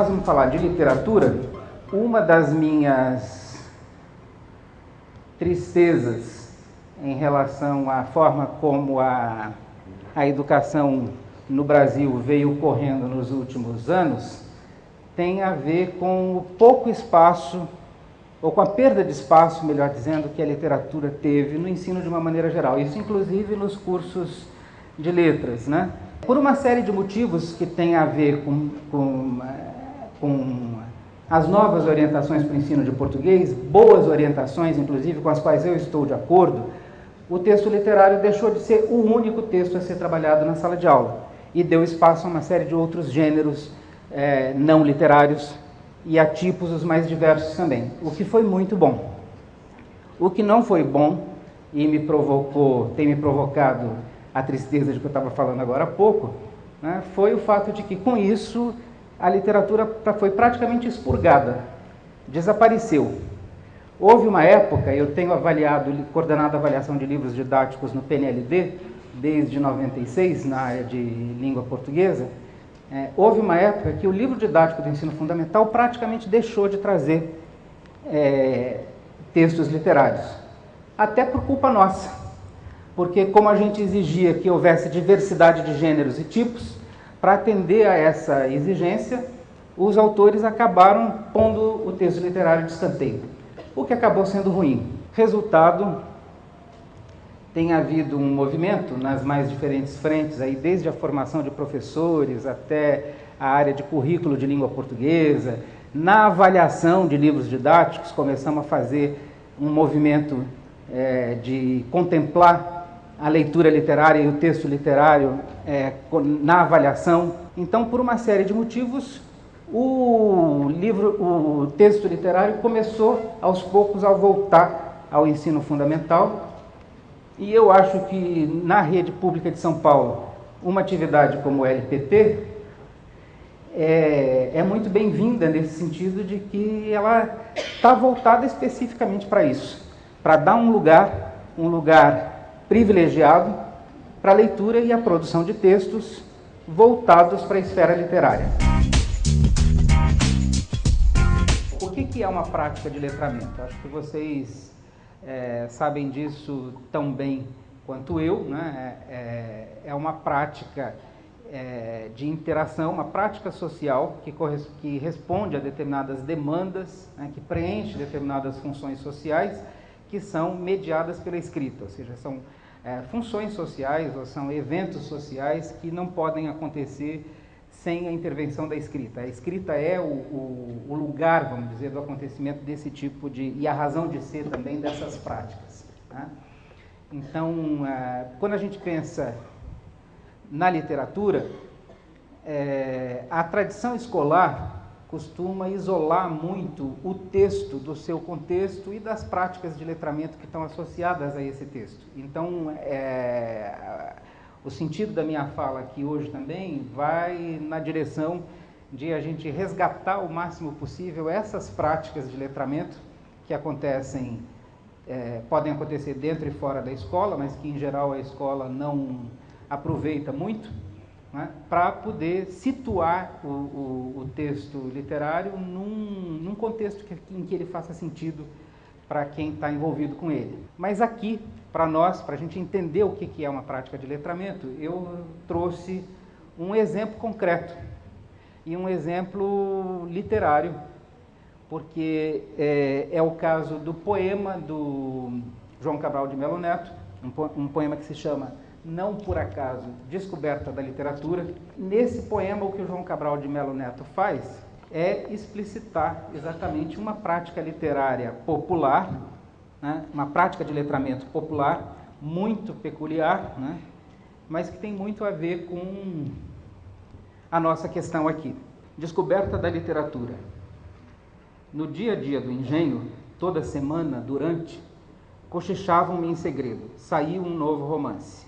nós vamos falar de literatura, uma das minhas tristezas em relação à forma como a educação no Brasil veio correndo nos últimos anos tem a ver com o pouco espaço, ou com a perda de espaço, melhor dizendo, que a literatura teve no ensino de uma maneira geral. Isso, inclusive, nos cursos de letras, né? Por uma série de motivos que tem a ver com as novas orientações para o ensino de português, boas orientações, inclusive, com as quais eu estou de acordo, o texto literário deixou de ser o único texto a ser trabalhado na sala de aula e deu espaço a uma série de outros gêneros não literários e a tipos os mais diversos também, o que foi muito bom. O que não foi bom e tem me provocado a tristeza de que eu estava falando agora há pouco, né, foi o fato de que, com isso, a literatura foi praticamente expurgada, desapareceu. Houve uma época, eu tenho coordenado a avaliação de livros didáticos no PNLD, desde 96, na área de língua portuguesa. Houve uma época que o livro didático do ensino fundamental praticamente deixou de trazer textos literários, até por culpa nossa, porque como a gente exigia que houvesse diversidade de gêneros e tipos, para atender a essa exigência, os autores acabaram pondo o texto literário de escanteio, o que acabou sendo ruim. Resultado, tem havido um movimento nas mais diferentes frentes, aí, desde a formação de professores até a área de currículo de língua portuguesa. Na avaliação de livros didáticos, começamos a fazer um movimento de contemplar a leitura literária e o texto literário na avaliação. Então, por uma série de motivos, o texto literário começou, aos poucos, a voltar ao ensino fundamental. E eu acho que, na rede pública de São Paulo, uma atividade como o LPT é muito bem-vinda nesse sentido de que ela está voltada especificamente para isso, para dar um lugar privilegiado para a leitura e a produção de textos voltados para a esfera literária. O que é uma prática de letramento? Acho que vocês sabem disso tão bem quanto eu, né? É uma prática de interação, uma prática social que responde a determinadas demandas, né? Que preenche determinadas funções sociais que são mediadas pela escrita, ou seja, são funções sociais ou são eventos sociais que não podem acontecer sem a intervenção da escrita. A escrita é o lugar, vamos dizer, do acontecimento desse tipo e a razão de ser também dessas práticas, né? Então, quando a gente pensa na literatura, a tradição escolar costuma isolar muito o texto do seu contexto e das práticas de letramento que estão associadas a esse texto. Então, o sentido da minha fala aqui hoje também vai na direção de a gente resgatar o máximo possível essas práticas de letramento que podem acontecer dentro e fora da escola, mas que em geral a escola não aproveita muito, né, para poder situar o texto literário num contexto em que ele faça sentido para quem está envolvido com ele. Mas aqui, para nós, para a gente entender o que é uma prática de letramento, eu trouxe um exemplo concreto e um exemplo literário, porque é o caso do poema do João Cabral de Melo Neto, um poema que se chama Não Por Acaso, Descoberta da Literatura. Nesse poema, o que o João Cabral de Melo Neto faz é explicitar exatamente uma prática literária popular, né, uma prática de letramento popular muito peculiar, né, mas que tem muito a ver com a nossa questão aqui. Descoberta da literatura. No dia a dia do engenho, toda semana, cochichavam-me em segredo, saiu um novo romance.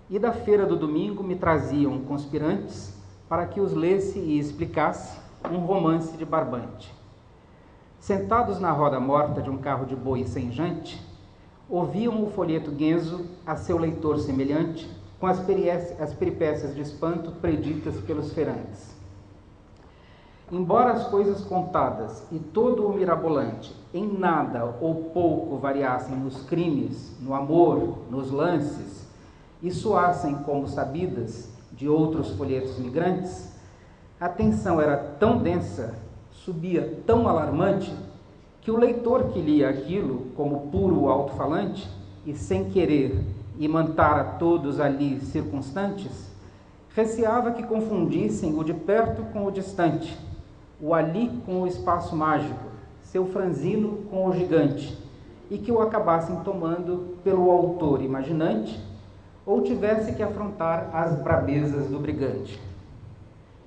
E da feira do domingo me traziam conspirantes para que os lesse e explicasse um romance de barbante. Sentados na roda morta de um carro de boi sem jante, ouviam o folheto guenzo a seu leitor semelhante, com as peripécias de espanto preditas pelos feirantes. Embora as coisas contadas e todo o mirabolante em nada ou pouco variassem nos crimes, no amor, nos lances, e soassem como sabidas de outros folhetos migrantes, a tensão era tão densa, subia tão alarmante, que o leitor que lia aquilo como puro alto-falante, e sem querer imantar a todos ali circunstantes, receava que confundissem o de perto com o distante, o ali com o espaço mágico, seu franzino com o gigante, e que o acabassem tomando pelo autor imaginante, ou tivesse que afrontar as brabezas do brigante.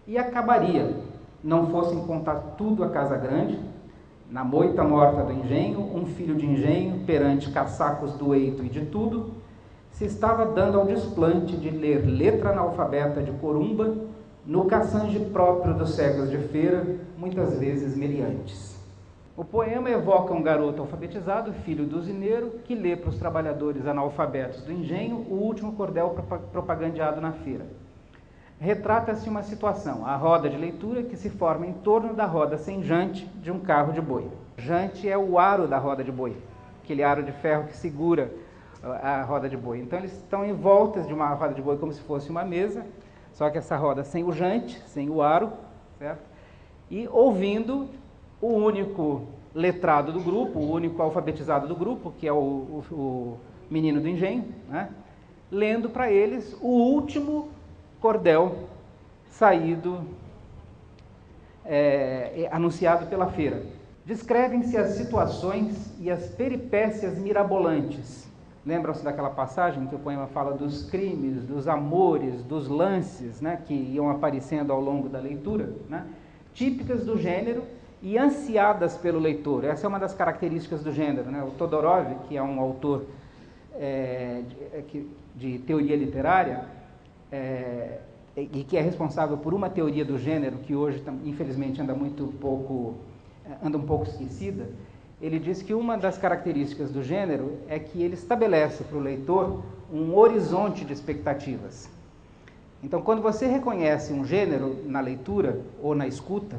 E acabaria, não fossem contar tudo a casa grande, na moita morta do engenho, um filho de engenho, perante caçacos do eito e de tudo, se estava dando ao desplante de ler letra analfabeta de corumba, no caçange próprio dos cegos de feira, muitas vezes meliantes. O poema evoca um garoto alfabetizado, filho do usineiro, que lê para os trabalhadores analfabetos do engenho o último cordel propagandeado na feira. Retrata-se uma situação, a roda de leitura que se forma em torno da roda sem jante de um carro de boi. Jante é o aro da roda de boi, aquele aro de ferro que segura a roda de boi. Então eles estão em voltas de uma roda de boi como se fosse uma mesa, só que essa roda sem o jante, sem o aro, certo? E ouvindo o único letrado do grupo, o único alfabetizado do grupo, que é o menino do engenho, né? Lendo para eles o último cordel saído, anunciado pela feira. Descrevem-se as situações e as peripécias mirabolantes. Lembram-se daquela passagem que o poema fala dos crimes, dos amores, dos lances, né, que iam aparecendo ao longo da leitura, né, típicas do gênero e ansiadas pelo leitor. Essa é uma das características do gênero, né? O Todorov, que é um autor de teoria literária, e que é responsável por uma teoria do gênero que hoje, infelizmente, anda um pouco esquecida. Ele diz que uma das características do gênero é que ele estabelece para o leitor um horizonte de expectativas. Então, quando você reconhece um gênero na leitura ou na escuta,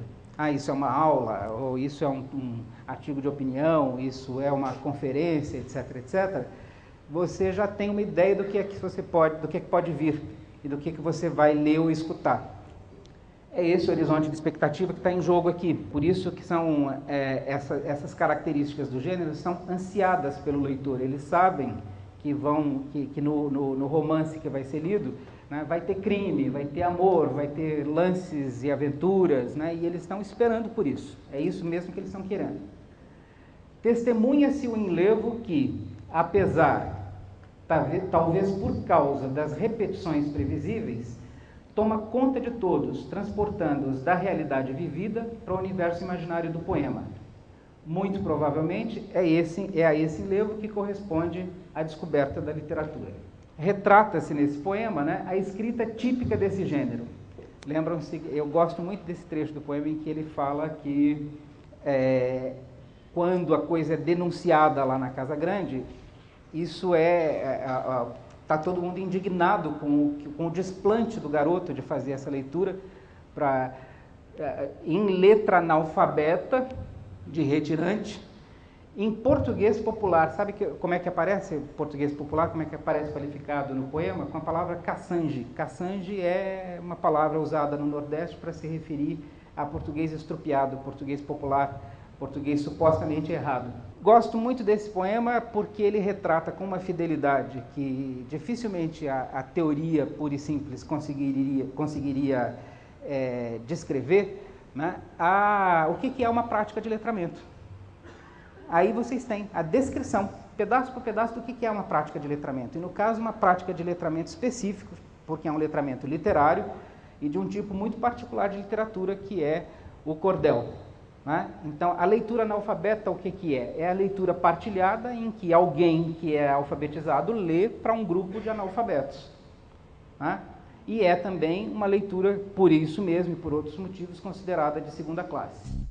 isso é uma aula, ou isso é um artigo de opinião, isso é uma conferência, etc., etc., você já tem uma ideia do que é que pode vir e do que você vai ler ou escutar. É esse horizonte de expectativa que está em jogo aqui. Por isso que são essas características do gênero são ansiadas pelo leitor. Eles sabem que no romance que vai ser lido, né, vai ter crime, vai ter amor, vai ter lances e aventuras, né, e eles estão esperando por isso. É isso mesmo que eles estão querendo. Testemunha-se o enlevo que, apesar, talvez por causa das repetições previsíveis, toma conta de todos, transportando-os da realidade vivida para o universo imaginário do poema. Muito provavelmente é a esse enlevo que corresponde à descoberta da literatura. Retrata-se nesse poema, né, a escrita típica desse gênero. Lembram-se, eu gosto muito desse trecho do poema em que ele fala que quando a coisa é denunciada lá na Casa Grande, isso está todo mundo indignado com o desplante do garoto de fazer essa leitura em letra analfabeta, de retirante, em português popular. Sabe como é que aparece português popular, como é que aparece qualificado no poema? Com a palavra caçange. Caçange é uma palavra usada no Nordeste para se referir a português estrupiado, português popular, português supostamente errado. Gosto muito desse poema porque ele retrata com uma fidelidade que dificilmente a teoria pura e simples conseguiria descrever, né, o que é uma prática de letramento. Aí vocês têm a descrição, pedaço por pedaço, do que é uma prática de letramento. E no caso, uma prática de letramento específico, porque é um letramento literário e de um tipo muito particular de literatura, que é o cordel. Né? Então, a leitura analfabeta, o que é? É a leitura partilhada em que alguém que é alfabetizado lê para um grupo de analfabetos. Né? E é também uma leitura, por isso mesmo e por outros motivos, considerada de segunda classe.